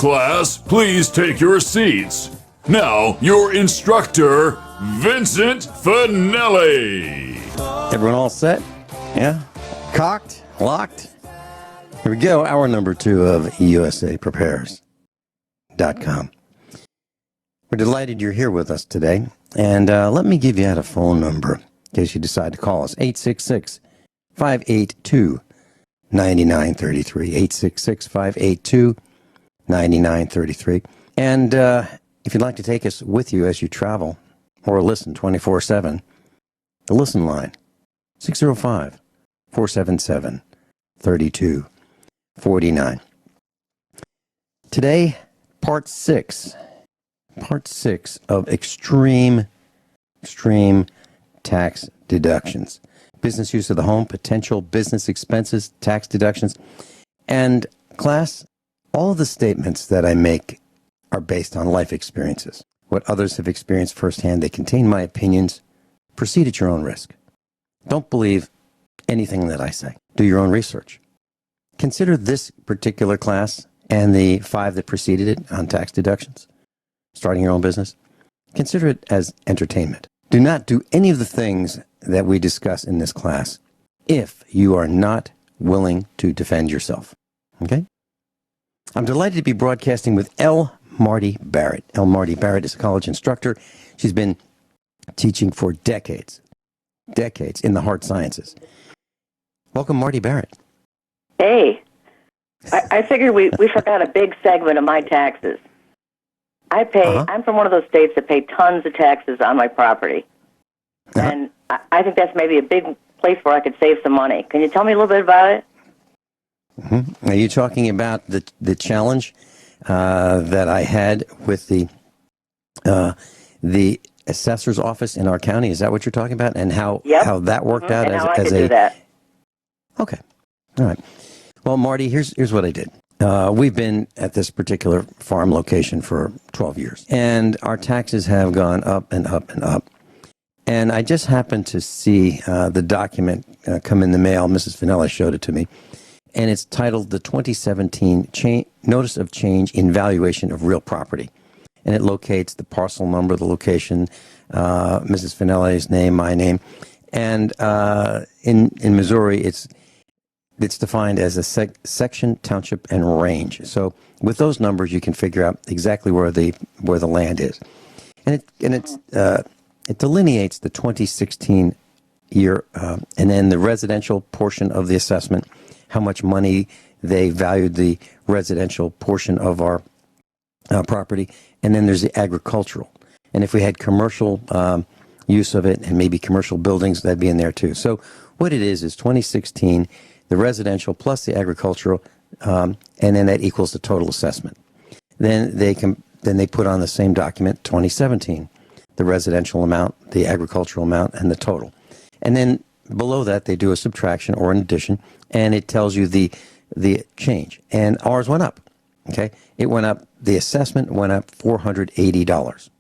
Class, please take your seats. Now, your instructor, Vincent Finelli. Everyone all set? Yeah? Cocked? Locked? Here we go. Hour number 2 of USAPrepares.com. We're delighted you're here with us today. And let me give you out a phone number in case you decide to call us. 866-582-9933. 866-582-9933. And if you'd like to take us with you as you travel or listen 24/7, the listen line, 605-477-3249. Today, part 6 of Extreme Tax Deductions. Business use of the home, potential business expenses, tax deductions. And class, all of the statements that I make are based on life experiences. What others have experienced firsthand. They contain my opinions. Proceed at your own risk. Don't believe anything that I say. Do your own research. Consider this particular class and the 5 that preceded it on tax deductions, starting your own business. Consider it as entertainment. Do not do any of the things that we discuss in this class if you are not willing to defend yourself. Okay? I'm delighted to be broadcasting with Marty Barrett. Marty Barrett is a college instructor. She's been teaching for decades in the hard sciences. Welcome, Marty Barrett. Hey, I figured we forgot a big segment of my taxes. I'm from one of those states that pay tons of taxes on my property. And I think that's maybe a big place where I could save some money. Can you tell me a little bit about it? Mm-hmm. Are you talking about the challenge that I had with the assessor's office in our county? Is that what you're talking about? And how that worked out and as, how I as could a... do that. Okay. All right. Well, Marty, here's what I did. We've been at this particular farm location for 12 years, and our taxes have gone up and up and up. And I just happened to see the document come in the mail. Mrs. Finelli showed it to me, and it's titled the 2017 Notice of Change in Valuation of Real Property. And it locates the parcel number, the location, Mrs. Finelli's name, my name. And in Missouri, it's defined as a section, township, and range. So with those numbers, you can figure out exactly where the land is. And it delineates the 2016 year, and then the residential portion of the assessment, how much money they valued the residential portion of our property, and then there's the agricultural. And if we had commercial use of it and maybe commercial buildings, that'd be in there too. So what it is 2016, the residential plus the agricultural, and then that equals the total assessment. Then they put on the same document 2017, the residential amount, the agricultural amount, and the total. And then below that, they do a subtraction or an addition, and it tells you the change. And ours went up. Okay, it went up. The assessment went up $480.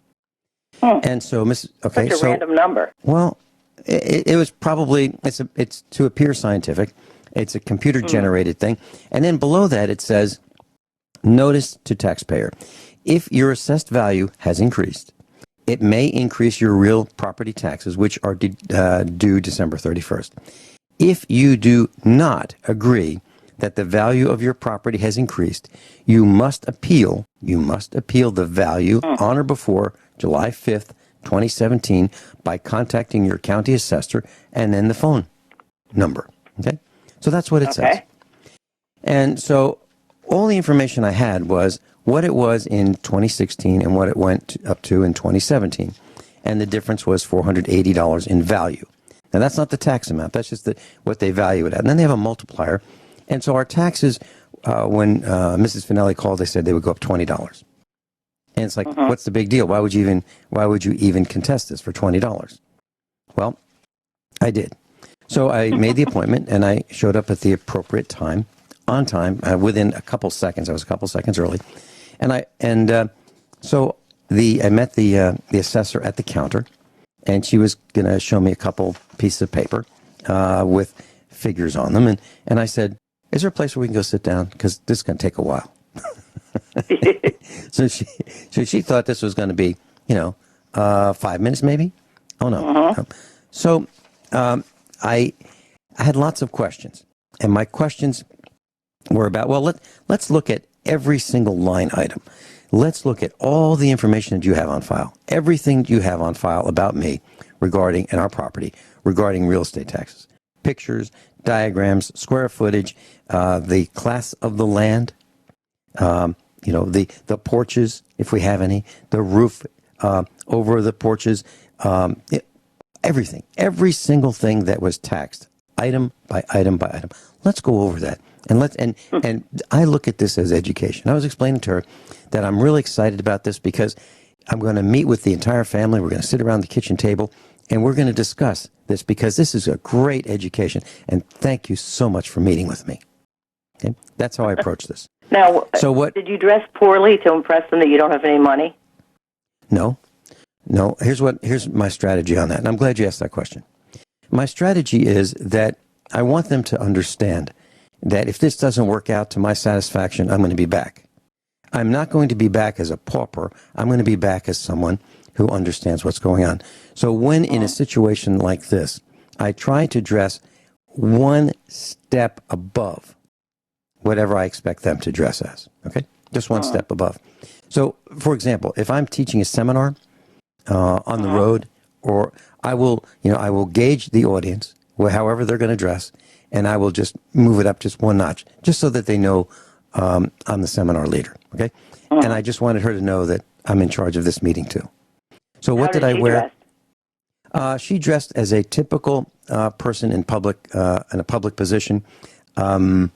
And so, Such a random number. Well, it was probably it's to appear scientific. It's a computer-generated thing. And then below that, it says, notice to taxpayer. If your assessed value has increased, it may increase your real property taxes, which are due December 31st. If you do not agree that the value of your property has increased, you must appeal the value on or before July 5th, 2017 by contacting your county assessor and then the phone number. Okay? So that's what it says. And so all the information I had was what it was in 2016 and what it went up to in 2017. And the difference was $480 in value. Now, that's not the tax amount. That's just what they value it at. And then they have a multiplier. And so our taxes, when Mrs. Finelli called, they said they would go up $20. And it's like, what's the big deal? Why would you even contest this for $20? Well, I did. So I made the appointment, and I showed up at the appropriate time, on time, within a couple seconds. I was a couple seconds early. So I met the assessor at the counter, and she was going to show me a couple pieces of paper with figures on them. And I said, is there a place where we can go sit down? Because this is going to take a while. So she thought this was going to be, 5 minutes maybe. Oh no. So I had lots of questions, and my questions were about, well, let's look at every single line item. Let's look at all the information that you have on file, everything you have on file about me regarding, and our property, regarding real estate taxes. Pictures, diagrams, square footage, the class of the land, the porches, if we have any, the roof over the porches, everything, every single thing that was taxed, item by item by item. Let's go over that. And I look at this as education. I was explaining to her that I'm really excited about this because I'm going to meet with the entire family. We're going to sit around the kitchen table and we're going to discuss this because this is a great education. And thank you so much for meeting with me. Okay? That's how I approach this. Now, so what? Did you dress poorly to impress them that you don't have any money? No. Here's my strategy on that. And I'm glad you asked that question. My strategy is that I want them to understand that if this doesn't work out to my satisfaction, I'm going to be back. I'm not going to be back as a pauper. I'm going to be back as someone who understands what's going on. So when in a situation like this, I try to dress one step above whatever I expect them to dress as. Okay? Just one step above. So, for example, if I'm teaching a seminar on the road, or I will gauge the audience, however they're going to dress, and I will just move it up just one notch, just so that they know I'm the seminar leader, okay? And I just wanted her to know that I'm in charge of this meeting, too. So what did I wear? She dressed as a typical person in a public position. It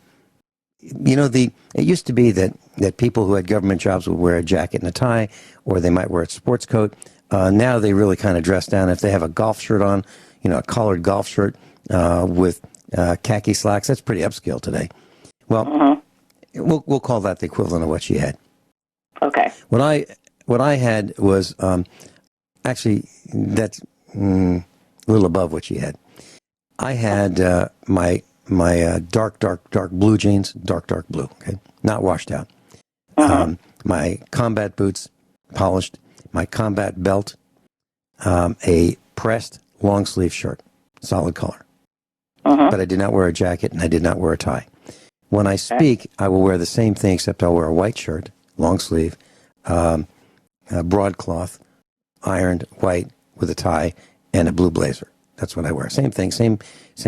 used to be that people who had government jobs would wear a jacket and a tie, or they might wear a sports coat. Now they really kind of dress down. If they have a golf shirt on, a collared golf shirt with khaki slacks, that's pretty upscale today. Well, we'll call that the equivalent of what she had. Okay. What I had was actually that's a little above what she had. I had my dark blue jeans, dark blue. Okay, not washed out. My combat boots, polished. My combat belt, a pressed long sleeve shirt, solid color. But I did not wear a jacket and I did not wear a tie. When I speak, I will wear the same thing except I'll wear a white shirt, long sleeve, broadcloth, ironed white with a tie, and a blue blazer. That's what I wear. Same thing, same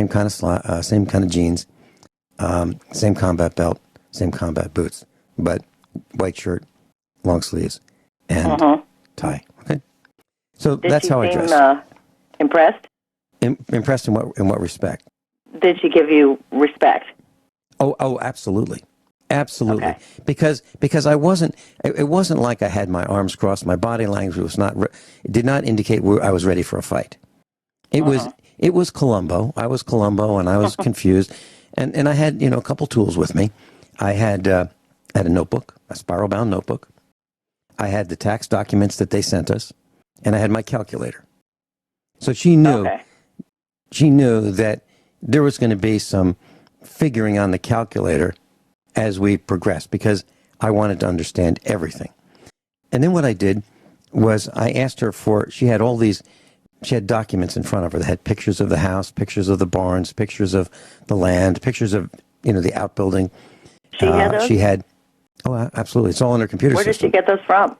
kind of jeans, same combat belt, same combat boots, but white shirt, long sleeves, and tie. Okay, so that's how I dress. Impressed? Impressed in what respect? Did she give you respect? Oh, absolutely. Okay. Because I wasn't. It wasn't like I had my arms crossed. My body language was not. It did not indicate I was ready for a fight. It was Columbo. I was Columbo, and I was confused. And I had a couple tools with me. I had a notebook, a spiral bound notebook. I had the tax documents that they sent us, and I had my calculator. So she knew. She knew that there was going to be some figuring on the calculator as we progressed because I wanted to understand everything. And then what I did was I asked her she had documents in front of her that had pictures of the house, pictures of the barns, pictures of the land, pictures of, the outbuilding. She had those? She had, absolutely. It's all in her computer system. Where did she get those from?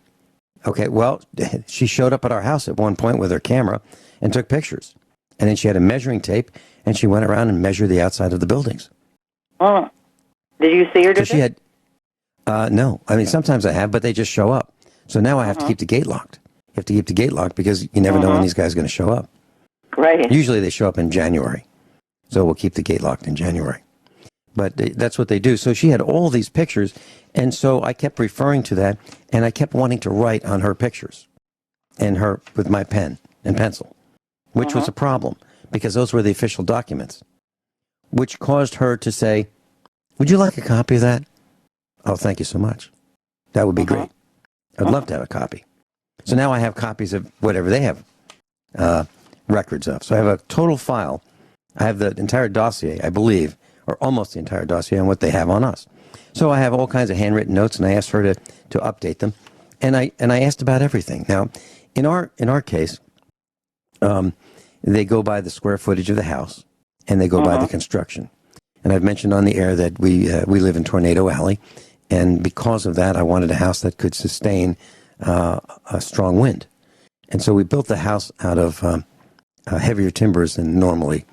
Okay, well, she showed up at our house at one point with her camera and took pictures. And then she had a measuring tape, and she went around and measured the outside of the buildings. Oh. Did you see her? So she had, no. I mean, sometimes I have, but they just show up. So now I have to keep the gate locked. You have to keep the gate locked because you never know when these guys are going to show up. Right. Usually they show up in January. So we'll keep the gate locked in January. But that's what they do. So she had all these pictures, and so I kept referring to that, and I kept wanting to write on her pictures with my pen and pencil, which was a problem because those were the official documents, which caused her to say, "Would you like a copy of that?" "Oh, thank you so much. That would be great. I'd love to have a copy." So now I have copies of whatever they have records of. So I have a total file. I have the entire dossier, I believe, or almost the entire dossier on what they have on us. So I have all kinds of handwritten notes, and I asked her to update them, and I asked about everything. Now, in our case, they go by the square footage of the house, and they go by the construction. And I've mentioned on the air that we live in Tornado Alley, and because of that, I wanted a house that could sustain a strong wind. And so we built the house out of heavier timbers than normally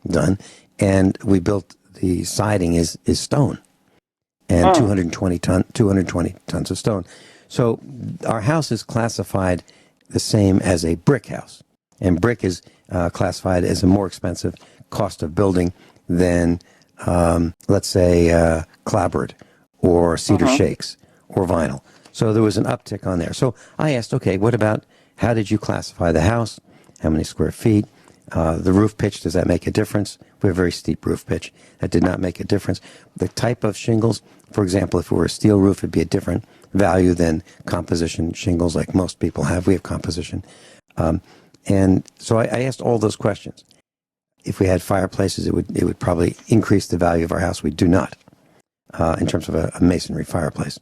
done, and we built the siding is stone, and 220 tons of stone. So our house is classified the same as a brick house, and brick is classified as a more expensive cost of building than, let's say, clapboard or cedar shakes or vinyl. So there was an uptick on there. So I asked, okay, what about, how did you classify the house? How many square feet? The roof pitch, does that make a difference? We have a very steep roof pitch. That did not make a difference. The type of shingles, for example, if it were a steel roof, it'd be a different value than composition shingles like most people have. We have composition. And so I asked all those questions. If we had fireplaces, it would probably increase the value of our house. We do not, in terms of a masonry fireplace.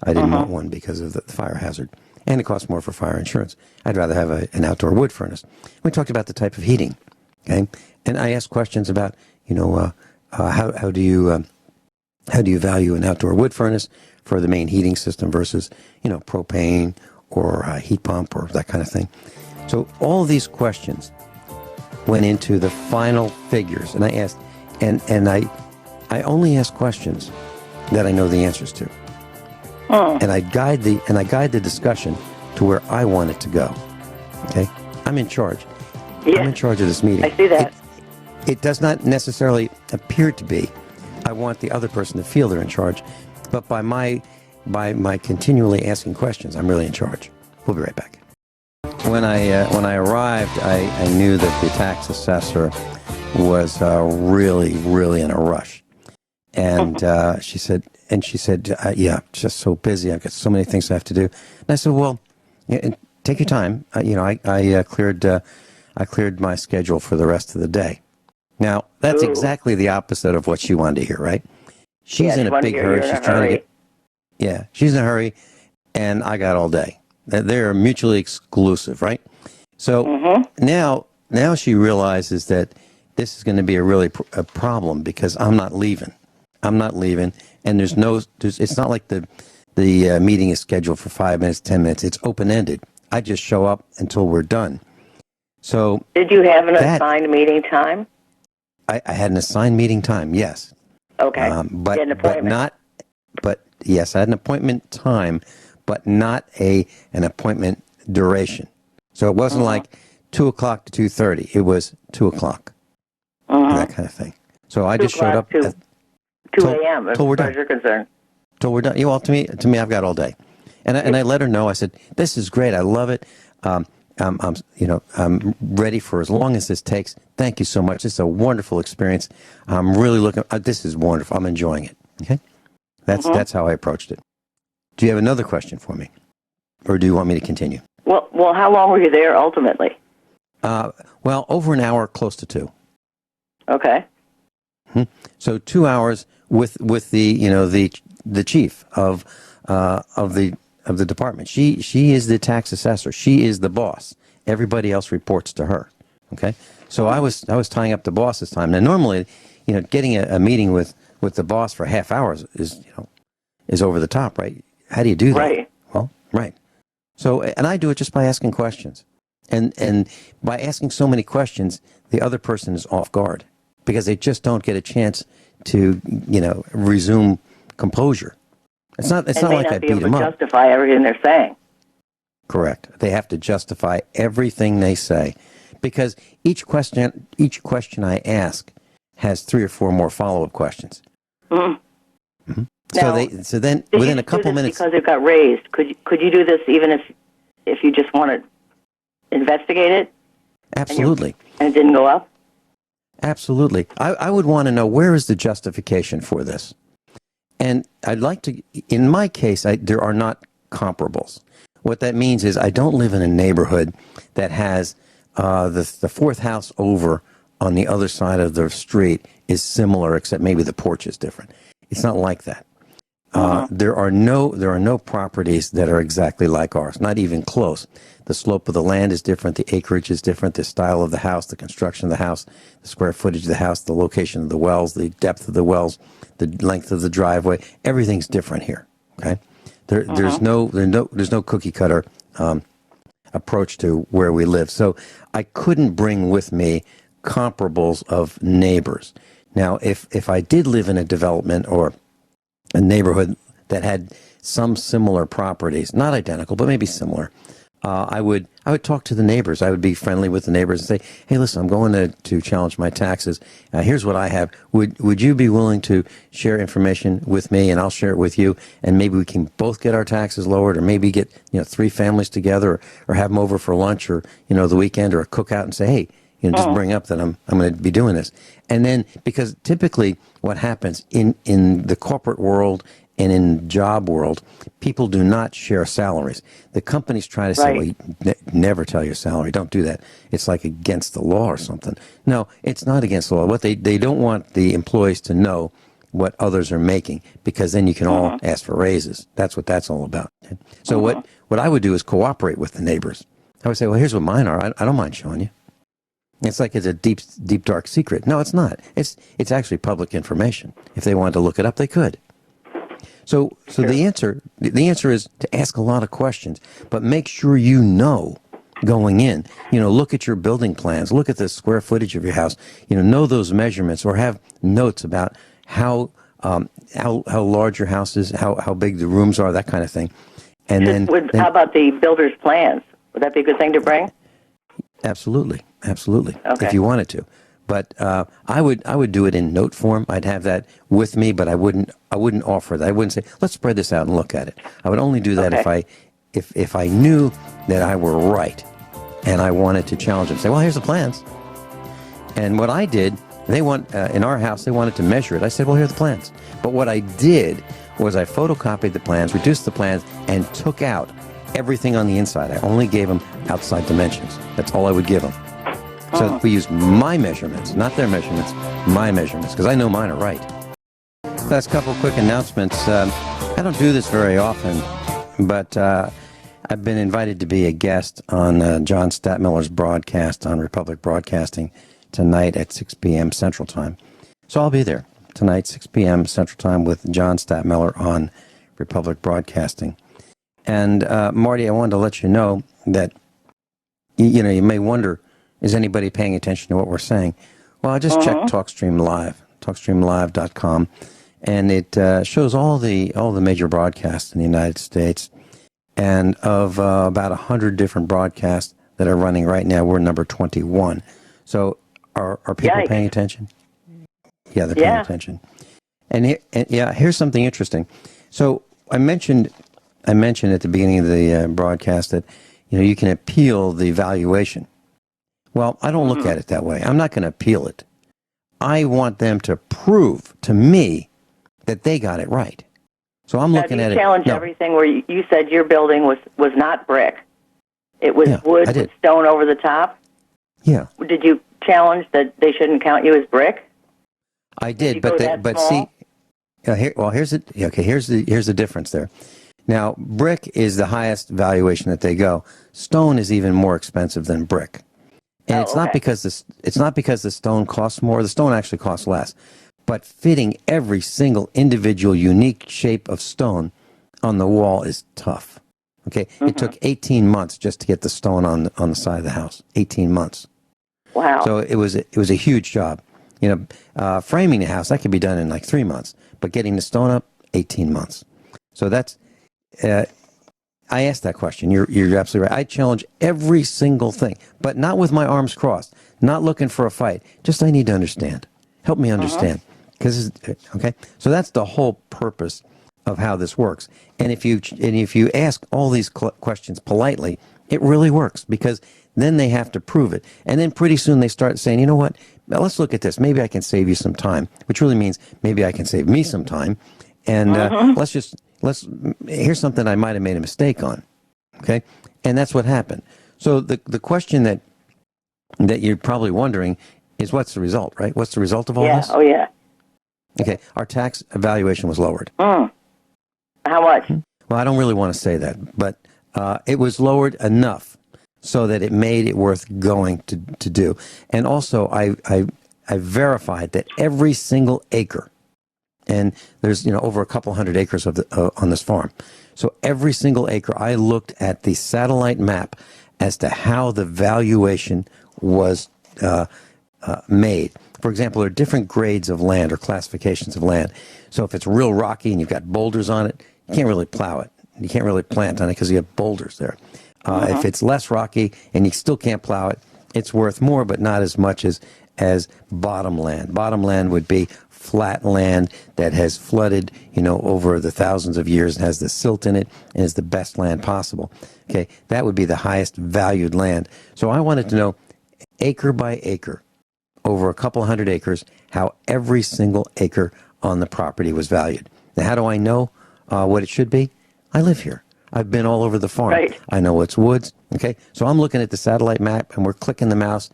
I didn't want one because of the fire hazard. And it costs more for fire insurance. I'd rather have an outdoor wood furnace. We talked about the type of heating, okay? And I asked questions about, how do you value an outdoor wood furnace for the main heating system versus, propane or a heat pump or that kind of thing. So all of these questions went into the final figures, and I asked, and I only ask questions that I know the answers to. And I guide the discussion to where I want it to go. Okay, I'm in charge. Yeah. I'm in charge of this meeting. I see that. It does not necessarily appear to be. I want the other person to feel they're in charge, but by my continually asking questions, I'm really in charge. We'll be right back. When I arrived, I knew that the tax assessor was really in a rush, and she said, yeah, just so busy. I've got so many things I have to do. And I said, well, take your time. I cleared my schedule for the rest of the day. Now, that's exactly the opposite of what she wanted to hear, right? She's in a big hurry. She's trying to get, she's in a hurry, and I got all day. They're mutually exclusive, right? So now she realizes that this is going to be a problem because I'm not leaving. And it's not like the meeting is scheduled for 5 minutes, 10 minutes. It's open-ended. I just show up until we're done. So did you have an assigned meeting time? I had an assigned meeting time, yes. Okay. But yes, I had an appointment time, but not an appointment duration. So it wasn't like 2 o'clock to 2:30. It was 2 o'clock. That kind of thing. So I just showed up. 2 a.m. as far as you're concerned. Till we're done. Well, to me, I've got all day, and I let her know. I said, "This is great. I love it. I'm ready for as long as this takes. Thank you so much. It's a wonderful experience. I'm really looking. This is wonderful. I'm enjoying it." Okay, that's how I approached it. Do you have another question for me, or do you want me to continue? Well, how long were you there ultimately? Well, over an hour, close to 2. Okay. So 2 hours with the chief of the department. She is the tax assessor. She is the boss. Everybody else reports to her. Okay. So I was tying up the boss's time. Now normally, getting a meeting with the boss for half hours is over the top, right? How do you do that? Right. Well, right. So, and I do it just by asking questions, and by asking so many questions, the other person is off guard because they just don't get a chance to resume composure. It's not like I beat them up. They may not be able to justify everything they're saying. Correct. They have to justify everything they say, because each question I ask has 3 or 4 more follow-up questions. Now, so then within a couple minutes, because it got raised, could you do this even if you just want to investigate it? Absolutely. And it didn't go up? Absolutely. I would want to know, where is the justification for this? And I'd like to, in my case, there are not comparables. What that means is I don't live in a neighborhood that has the fourth house over on the other side of the street is similar, except maybe the porch is different. It's not like that. There are no properties that are exactly like ours, not even close. The slope of the land is different, the acreage is different, the style of the house, the construction of the house, the square footage of the house, the location of the wells, the depth of the wells, the length of the driveway. Everything's different here. Okay, there's no cookie cutter approach to where we live. So I couldn't bring with me comparables of neighbors. Now, if I did live in a development or a neighborhood that had some similar properties, not identical, but maybe similar, I would talk to the neighbors. I would be friendly with the neighbors and say, hey, listen, I'm going to challenge my taxes. Here's what I have. Would you be willing to share information with me, and I'll share it with you, and maybe we can both get our taxes lowered, or maybe get 3 families together, or have them over for lunch, or the weekend, or a cookout, and say, hey, just bring up that I'm going to be doing this. And then, because typically what happens in the corporate world and in job world, people do not share salaries. The companies try to say, well, you never tell your salary. Don't do that. It's like against the law or something. No, it's not against the law. What they don't want the employees to know what others are making, because then you can all ask for raises. That's what that's all about. So what I would do is cooperate with the neighbors. I would say, well, here's what mine are. I don't mind showing you. It's like it's a deep, dark secret. No, it's not. It's actually public information. If they wanted to look it up, they could. So the answer is to ask a lot of questions, but make sure you know going in. Look at your building plans. Look at the square footage of your house. Know those measurements, or have notes about how large your house is, how big the rooms are, that kind of thing. And then how about the builder's plans? Would that be a good thing to bring? Absolutely. Okay. If you wanted to, but I would do it in note form. I'd have that with me, but I wouldn't offer that. I wouldn't say, let's spread this out and look at it. I would only do that if I knew that I were right, and I wanted to challenge them. Say, well, here's the plans. And what I did, in our house, they wanted to measure it. I said, well, here are the plans. But what I did was I photocopied the plans, reduced the plans, and took out everything on the inside. I only gave them outside dimensions. That's all I would give them. So we used my measurements, not their measurements, my measurements, because I know mine are right. Last couple quick announcements. I don't do this very often, but I've been invited to be a guest on John Stadtmiller's broadcast on Republic Broadcasting tonight at 6 p.m. Central Time. So I'll be there tonight, 6 p.m. Central Time, with John Stadtmiller on Republic Broadcasting. And Marty, I wanted to let you know that, you may wonder, is anybody paying attention to what we're saying? Well, I just checked TalkStream Live, TalkStreamLive.com, and it shows all the major broadcasts in the United States. And of about 100 different broadcasts that are running right now, we're number 21. So are people paying attention? Yeah, they're paying attention. And here's something interesting. So I mentioned at the beginning of the broadcast that you can appeal the valuation. Well, I don't look at it that way. I'm not going to appeal it. I want them to prove to me that they got it right. So I'm looking at it. You challenged everything where you said your building was not brick. It was wood with stone over the top? Yeah. Did you challenge that they shouldn't count you as brick? I did, but see, here's the difference there. Now, brick is the highest valuation that they go. Stone is even more expensive than brick. And it's not because the stone costs more. The stone actually costs less. But fitting every single individual unique shape of stone on the wall is tough. Okay, It took 18 months just to get the stone on the side of the house. 18 months. Wow. So it was a huge job. Framing the house, that could be done in like 3 months, but getting the stone up, 18 months. So that's. I asked that question. You're absolutely right. I challenge every single thing, but not with my arms crossed, not looking for a fight. Just I need to understand. Help me understand. Okay. So that's the whole purpose of how this works. And if you ask all these questions politely, it really works, because then they have to prove it. And then pretty soon they start saying, you know what? Now let's look at this. Maybe I can save you some time, which really means maybe I can save me some time. And here's something I might have made a mistake on. Okay. And that's what happened. So the question that you're probably wondering is, what's the result, right? What's the result of all this? Oh, yeah. Okay, our tax evaluation was lowered. How much? Well, I don't really want to say that, but it was lowered enough so that it made it worth going to do. And also, I verified that every single acre, and there's over a couple hundred acres of on this farm, so every single acre, I looked at the satellite map as to how the valuation was made. For example, there are different grades of land or classifications of land. So if it's real rocky and you've got boulders on it, you can't really plow it. You can't really plant on it because you have boulders there. If it's less rocky and you still can't plow it, it's worth more, but not as much as bottom land. Bottom land would be flat land that has flooded, over the thousands of years and has the silt in it and is the best land possible. Okay, that would be the highest valued land. So I wanted to know, acre by acre, over a couple hundred acres, how every single acre on the property was valued. Now, how do I know what it should be? I live here. I've been all over the farm. Right. I know it's woods. Okay, so I'm looking at the satellite map, and we're clicking the mouse,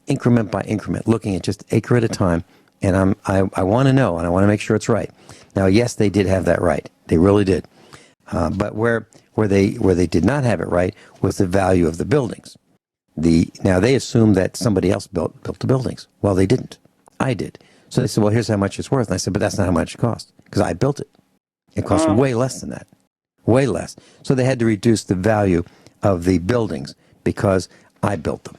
increment by increment, looking at just acre at a time. And I want to know, and I want to make sure it's right. Now, yes, they did have that right. They really did. But where they did not have it right was the value of the buildings. Now, they assumed that somebody else built the buildings. Well, they didn't. I did. So they said, well, here's how much it's worth. And I said, but that's not how much it cost, because I built it. It cost way less than that. Way less. So they had to reduce the value of the buildings because I built them.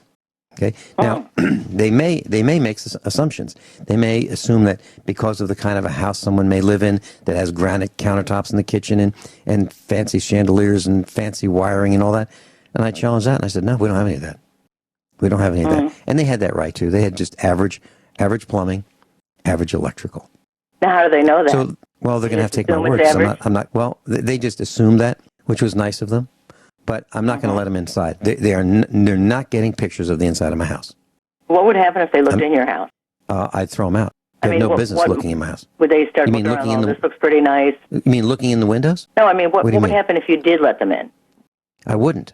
Okay. Now, they may make assumptions. They may assume that because of the kind of a house someone may live in that has granite countertops in the kitchen and fancy chandeliers and fancy wiring and all that. And I challenged that, and I said, no, we don't have any of that. We don't have any of that. And they had that right, too. They had just average plumbing, average electrical. Now, how do they know that? So, well, they're going to have to take my word. Well, they just assumed that, which was nice of them. But I'm not going to let them inside. They're not getting pictures of the inside of my house. What would happen if they looked in your house? I'd throw them out. They have no business looking in my house. Would they start looking around, this looks pretty nice? You mean looking in the windows? No, I mean, what would happen if you did let them in? I wouldn't.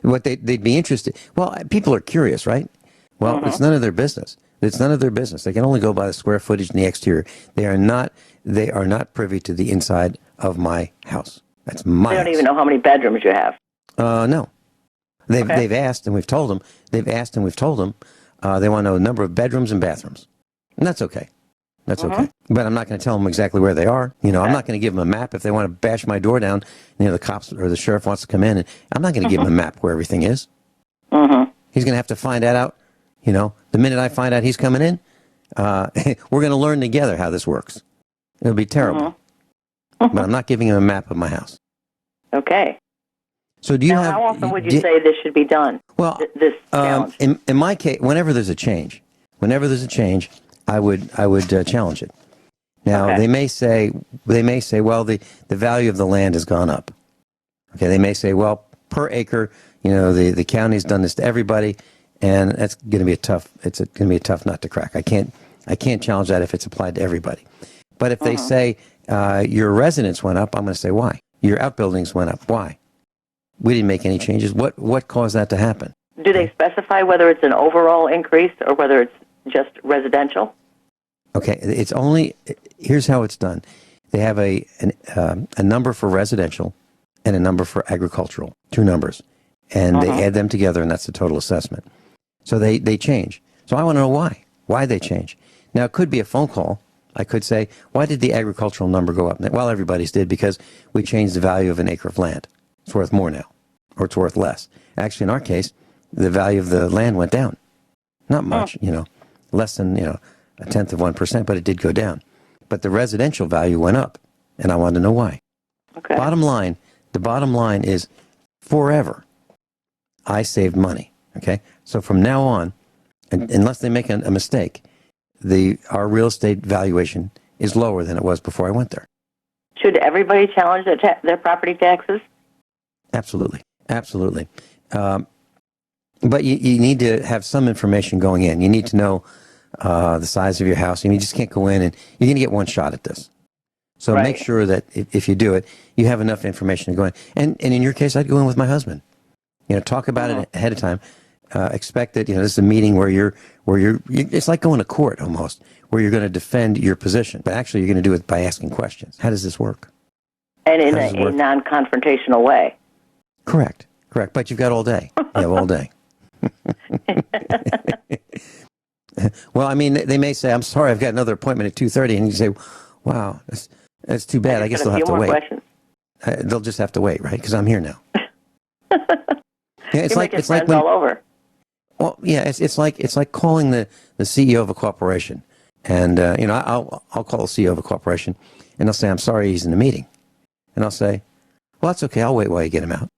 They'd be interested. Well, people are curious, right? Well, it's none of their business. It's none of their business. They can only go by the square footage in the exterior. They are not privy to the inside of my house. That's my house. They don't even know how many bedrooms you have. No. They've asked, and we've told them. They've asked, and we've told them. They want to know the number of bedrooms and bathrooms. And that's okay. That's okay. But I'm not going to tell them exactly where they are. I'm not going to give them a map if they want to bash my door down. The cops or the sheriff wants to come in, and I'm not going to give them a map where everything is. He's going to have to find that out. The minute I find out he's coming in, we're going to learn together how this works. It'll be terrible. But I'm not giving him a map of my house. Okay. So do you have? How often would you say this should be done? Well, this challenge. In my case, whenever there's a change, I would challenge it. Now they may say, well, the value of the land has gone up. Okay, they may say, well, per acre, the county's done this to everybody, and that's going to be it's going to be a tough nut to crack. I can't challenge that if it's applied to everybody. But if they say your residence went up, I'm going to say why. Your outbuildings went up. Why? We didn't make any changes. What caused that to happen? Do they specify whether it's an overall increase or whether it's just residential? Okay, here's how it's done. They have a number for residential and a number for agricultural, 2 numbers. And they add them together, and that's the total assessment. So they change. So I want to know why they change. Now, it could be a phone call. I could say, why did the agricultural number go up? Well, everybody's did because we changed the value of an acre of land. It's worth more now, or it's worth less. Actually, in our case, the value of the land went down. Not much, less than, 0.1%, but it did go down. But the residential value went up, and I wanted to know why. Okay. The bottom line is forever, I saved money, okay? So from now on, unless they make a mistake, our real estate valuation is lower than it was before I went there. Should everybody challenge their property taxes? Absolutely. But you need to have some information going in. You need to know the size of your house. You just can't go in and you're going to get one shot at this. So make sure that if you do it, you have enough information to go in. And in your case, I'd go in with my husband. Talk about it ahead of time. expect that, this is a meeting where it's like going to court almost, where you're going to defend your position, but actually you're going to do it by asking questions. How does this work? And in a non-confrontational way. Correct. But you've got all day. You have all day. Well, I mean, they may say, "I'm sorry, I've got another appointment at 2:30," and you say, "Wow, that's too bad. I guess they'll have to wait." Questions. They'll just have to wait, right? Because I'm here now. It's like when, all over. Well, yeah, it's like calling the CEO of a corporation, and I'll call the CEO of a corporation, and they'll say, "I'm sorry, he's in a meeting," and I'll say, "Well, that's okay. I'll wait while you get him out."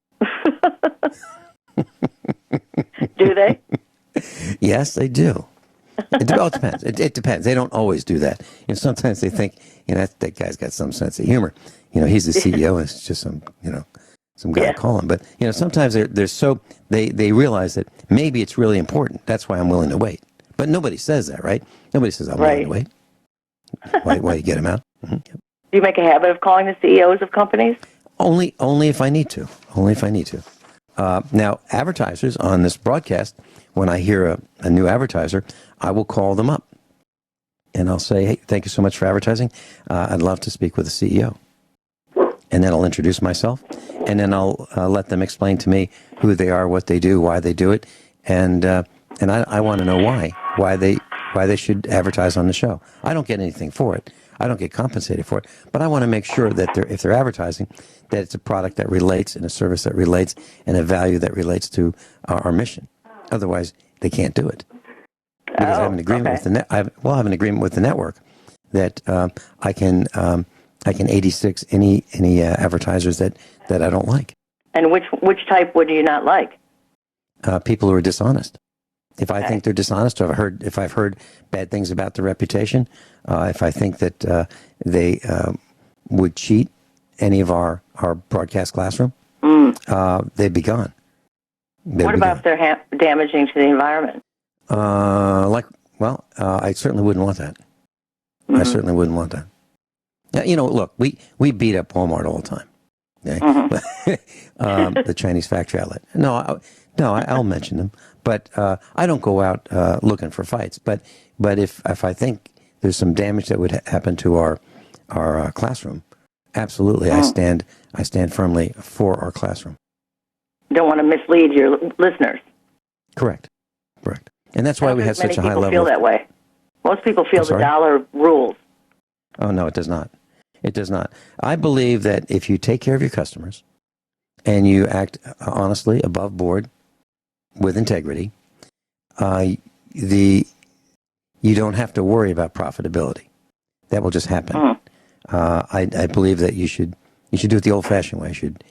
Do they? Yes, they do. It depends. It depends. They don't always do that. Sometimes they think, that guy's got some sense of humor. He's the CEO, and it's just some guy calling. But sometimes they realize that maybe it's really important. That's why I'm willing to wait. But nobody says that, right? Nobody says I'm willing to wait. Why you get him out? Mm-hmm. Yep. Do you make a habit of calling the CEOs of companies? Only if I need to. Only if I need to. Now, advertisers on this broadcast, when I hear a new advertiser, I will call them up. And I'll say, "Hey, thank you so much for advertising. I'd love to speak with the CEO." And then I'll introduce myself. And then I'll let them explain to me who they are, what they do, why they do it. And I want to know why they should advertise on the show. I don't get anything for it. I don't get compensated for it. But I want to make sure that if they're advertising, that it's a product that relates and a service that relates and a value that relates to our mission. Otherwise, they can't do it. Because I have an agreement with I have an agreement with the network that I can 86 any advertisers that I don't like. And which type would you not like? People who are dishonest. If I think they're dishonest, or if I've heard bad things about their reputation, if I think that they would cheat any of our broadcast classroom, they'd be gone. What about if they're damaging to the environment? I certainly wouldn't want that. Mm-hmm. I certainly wouldn't want that. Now, look, we beat up Walmart all the time. Okay? Mm-hmm. The Chinese factory outlet. I'll mention them, but I don't go out looking for fights. But if I think there's some damage that would happen to our classroom, absolutely, I stand firmly for our classroom. You don't want to mislead your listeners. Correct. And that's why we have such a high level. Most people feel that way. Most people feel the dollar rules. Oh, no, it does not. It does not. I believe that if you take care of your customers and you act honestly, above board, with integrity, you don't have to worry about profitability. That will just happen. I believe that you should do it the old-fashioned way. You should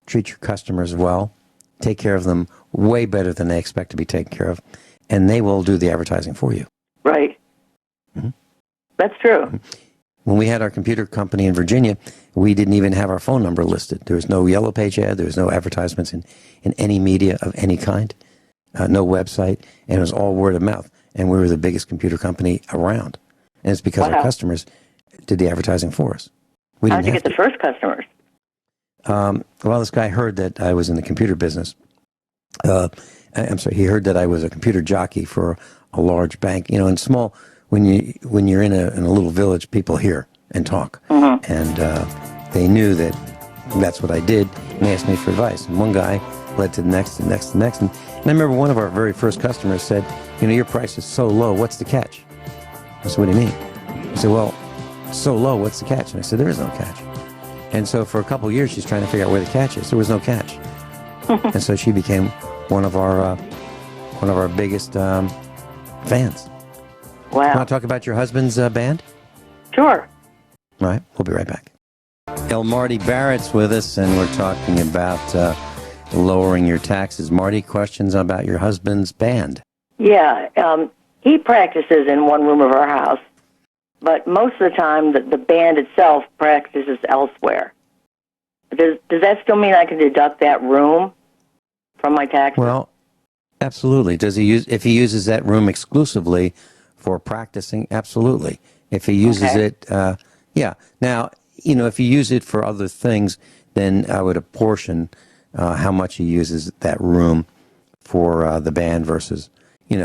treat your customers well, take care of them way better than they expect to be taken care of, and they will do the advertising for you. Right. Mm-hmm. That's true. When we had our computer company in Virginia, we didn't even have our phone number listed. There was no Yellow Page ad. There was no advertisements in any media of any kind, no website, and it was all word of mouth. And we were the biggest computer company around. And it's because our customers did the advertising for us. How did you get the first customers? This guy heard that I was in the computer business. He heard that I was a computer jockey for a large bank. In small, when you're in a little village, people hear and talk. Mm-hmm. And they knew that that's what I did, and they asked me for advice. And one guy led to the next, and next, and next. And I remember one of our very first customers said, your price is so low, what's the catch? I said, what do you mean? He said, well, so low, what's the catch? And I said, there is no catch. And so for a couple of years, she's trying to figure out where the catch is. There was no catch. And so she became one of our biggest fans. Wow. Want to talk about your husband's band? Sure. All right, we'll be right back. Marty Barrett's with us, and we're talking about lowering your taxes. Marty, questions about your husband's band? Yeah, he practices in one room of our house, but most of the time the band itself practices elsewhere. Does that still mean I can deduct that room from my taxes? Well, absolutely. If he uses that room exclusively for practicing? Absolutely. If he uses it, yeah. Now, if he uses it for other things, then I would apportion how much he uses that room for the band versus,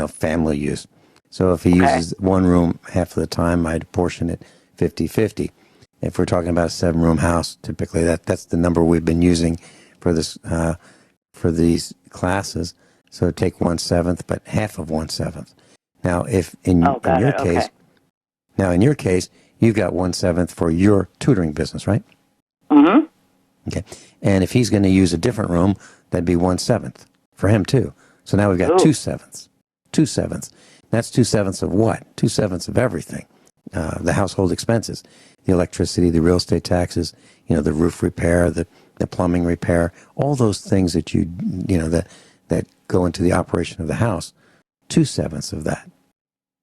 family use. So if he uses one room half of the time, I'd portion it 50-50. If we're talking about a 7-room house, typically that's the number we've been using for this for these classes. So take 1/7, but half of 1/7. Now, if in your case, you've got 1/7 for your tutoring business, right? Mm-hmm. Okay. And if he's going to use a different room, that'd be 1/7 for him too. So now we've got 2/7. 2/7. That's 2/7 of what? 2/7 of everything. The household expenses, the electricity, the real estate taxes, the roof repair, the plumbing repair, all those things that that go into the operation of the house. 2/7 of that.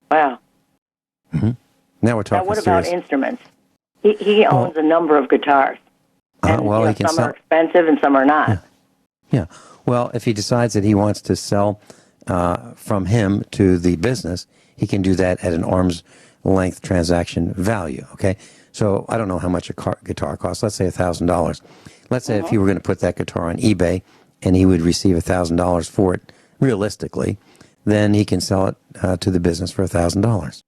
Wow. Mm-hmm. Now we're talking. Now, what about instruments? He owns a number of guitars. And, he can some sell. are expensive and some are not. Yeah. Well, if he decides that he wants to sell from him to the business, he can do that at an arm's length transaction value. Okay. So I don't know how much a guitar costs. Let's say $1,000. Let's say if he were going to put that guitar on eBay and he would receive $1,000 for it, realistically, then he can sell it to the business for $1,000.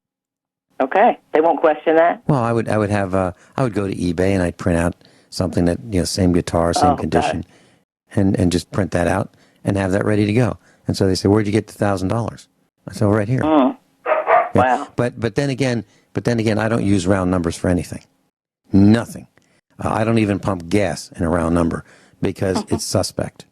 Okay. They won't question that? Well, I would go to eBay and I'd print out something that, same guitar, same condition, and just print that out and have that ready to go. And so they say, where'd you get the $1,000? I said, right here. Mm. Yeah. Wow. But then again, I don't use round numbers for anything. Nothing. I don't even pump gas in a round number because it's suspect.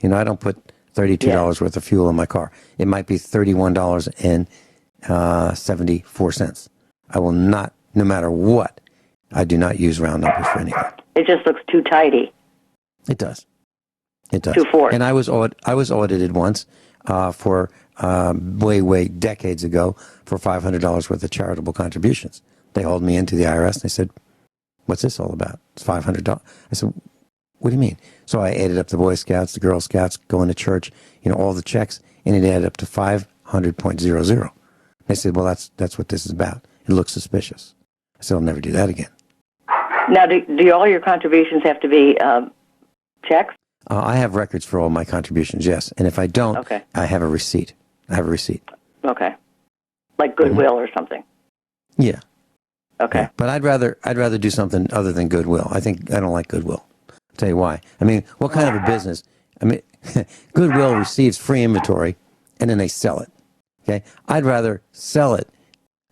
I don't put $32 worth of fuel in my car. It might be $31.74. I will not, no matter what, I do not use round numbers for anything. It just looks too tidy. It does. It does. Too forced. And I was audited once for way decades ago for $500 worth of charitable contributions. They hauled me into the IRS and they said, "What's this all about? It's $500." I said, "What do you mean?" So I added up the Boy Scouts, the Girl Scouts, going to church, all the checks, and it added up to 500.00. They said, "Well, that's what this is about. It looks suspicious." I said, "I'll never do that again." Now, do all your contributions have to be checks? I have records for all my contributions, yes. And if I don't, Okay. I have a receipt. Okay. Like Goodwill or something? Yeah. Okay. Yeah. But I'd rather do something other than Goodwill. I don't like Goodwill. I'll tell you why. I mean, what kind of a business? I mean, Goodwill receives free inventory and then they sell it. Okay. I'd rather sell it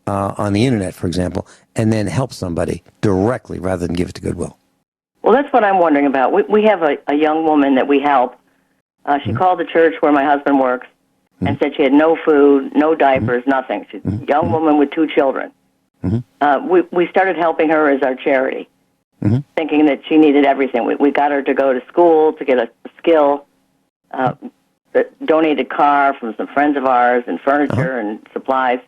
on the internet, for example, and then help somebody directly rather than give it to Goodwill. Well, that's what I'm wondering about. We have a young woman that we help. She called the church where my husband works and said she had no food, no diapers, nothing. She's a young woman with 2 children. We started helping her as our charity, thinking that she needed everything. We got her to go to school to get a skill, donated car from some friends of ours, and furniture and supplies.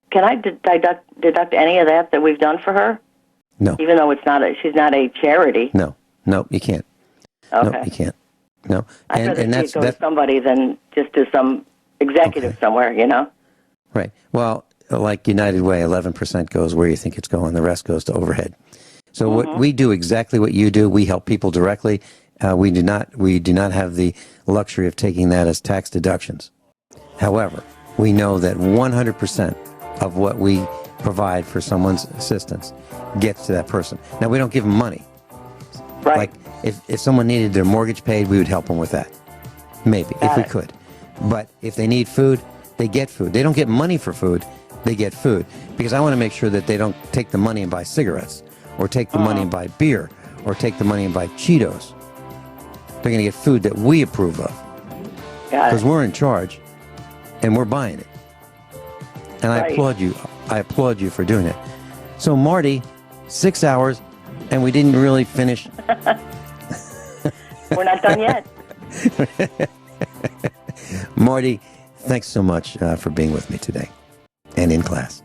Can I deduct any of that we've done for her? No. Even though she's not a charity. No, you can't. Okay. No, you can't. No. I'd rather see it go to somebody than just to some executive somewhere, Right. Well, like United Way, 11% goes where you think it's going. The rest goes to overhead. So what we do exactly what you do. We help people directly. We do not have the luxury of taking that as tax deductions. However, we know that 100% of what we provide for someone's assistance gets to that person. Now, we don't give them money. Right. Like, if someone needed their mortgage paid, we would help them with that. Maybe, if we could. But if they need food, they get food. They don't get money for food, they get food. Because I want to make sure that they don't take the money and buy cigarettes, or take the money and buy beer, or take the money and buy Cheetos. They're going to get food that we approve of. Because we're in charge, and we're buying it. And I applaud you. I applaud you for doing it. So, Marty, 6 hours, and we didn't really finish. We're not done yet. Marty, thanks so much for being with me today and in class.